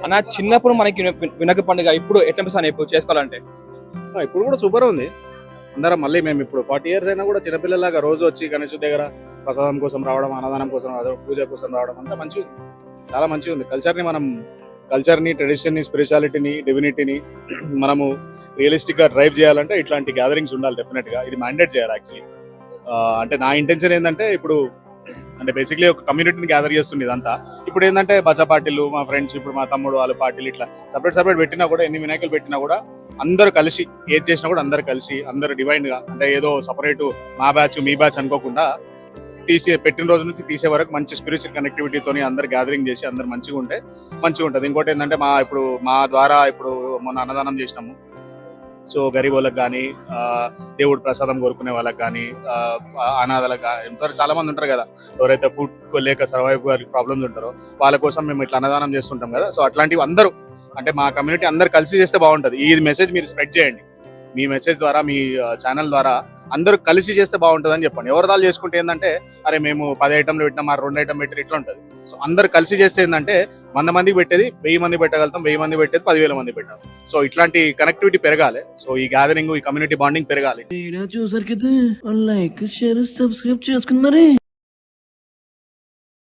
అన్న చిన్నప్పుడు మనకి వినాయక పండుగ ఇప్పుడు ఎట్లా అనిపిస్తుంది ఇప్పుడు చేసుకోవాలంటే? ఇప్పుడు కూడా సూపర్ ఉంది. అందరం మళ్ళీ మేము ఇప్పుడు 40 years అయినా కూడా చిన్నపిల్లలాగా రోజు వచ్చి గణేష్ దగ్గర ప్రసాదం కోసం రావడం, అన్నదానం కోసం రావడం, పూజ కోసం రావడం అంతా మంచిగా ఉంది. చాలా మంచిగా ఉంది. కల్చర్ని, ట్రెడిషన్ని, స్పిరిచువాలిటీని, డివినిటీని మనము రియలిస్టిక్గా డ్రైవ్ చేయాలంటే ఇట్లాంటి గ్యాదరింగ్స్ ఉండాలి డెఫినెట్గా. ఇది మ్యాండేట్ చేయాలి యాక్చువల్లీ. అంటే నా ఇంటెన్షన్ ఏంటంటే ఇప్పుడు అంటే బేసిక్లీ ఒక కమ్యూనిటీని గ్యాదర్ చేస్తుంది ఇదంతా. ఇప్పుడు ఏంటంటే బజా పార్టీలు, మా ఫ్రెండ్స్, ఇప్పుడు మా తమ్ముడు వాళ్ళ పార్టీలు ఇట్లా సపరేట్ పెట్టినా కూడా, ఎన్ని వినాయకులు పెట్టినా కూడా అందరూ కలిసి ఏది చేసినా కూడా అందరు కలిసి అందరు డివైన్గా, అంటే ఏదో సపరేట్ మా బ్యాచ్ మీ బ్యాచ్ అనుకోకుండా పెట్టిన రోజు నుంచి తీసే వరకు మంచి స్పిరిచువల్ కనెక్టివిటీతో అందరు గ్యాదరింగ్ చేసి అందరు మంచిగా ఉంటే మంచిగా ఉంటుంది. ఇంకోటి ఏంటంటే మా ద్వారా ఇప్పుడు మొన్న అన్నదానం చేసినాము. సో గరీబ్ వాళ్ళకి కానీ, దేవుడు ప్రసాదం కోరుకునే వాళ్ళకి కానీ, అనాథలకు కానీ చాలా మంది ఉంటారు కదా, ఎవరైతే ఫుడ్ లేక సర్వైవ్ ప్రాబ్లమ్స్ ఉంటారో వాళ్ళ కోసం మేము ఇట్లా అన్నదానం చేస్తుంటాం కదా. సో అట్లాంటివి అందరూ అంటే మా కమ్యూనిటీ అందరు కలిసి చేస్తే బాగుంటుంది. ఈ మెసేజ్ మీరు స్ప్రెడ్ చేయండి. మీ మెసేజ్ ద్వారా, మీ ఛానల్ ద్వారా అందరూ కలిసి చేస్తే బాగుంటుంది అని చెప్పండి. ఎవరిదాలు చేసుకుంటే ఏంటంటే అరే మేము 10 ఐటమ్లు పెట్టినాం, 2 ఐటమ్ పెట్టి ఇట్లా ఉంటుంది. సో అందరు కలిసి చేస్తే ఏంటంటే 100 మందికి పెట్టేది 1000 మంది పెట్టగలుగుతాం, 1000 మంది పెట్టేది 10,000 మంది పెట్టాం. సో ఇట్లాంటి కనెక్టివిటీ పెరగాలి. సో ఈ గ్యాదరింగ్, ఈ కమ్యూనిటీ బాండింగ్ పెరగాలి. చూసారు కదా, లైక్ షేర్ సబ్స్క్రైబ్ చేసుకుని మరి.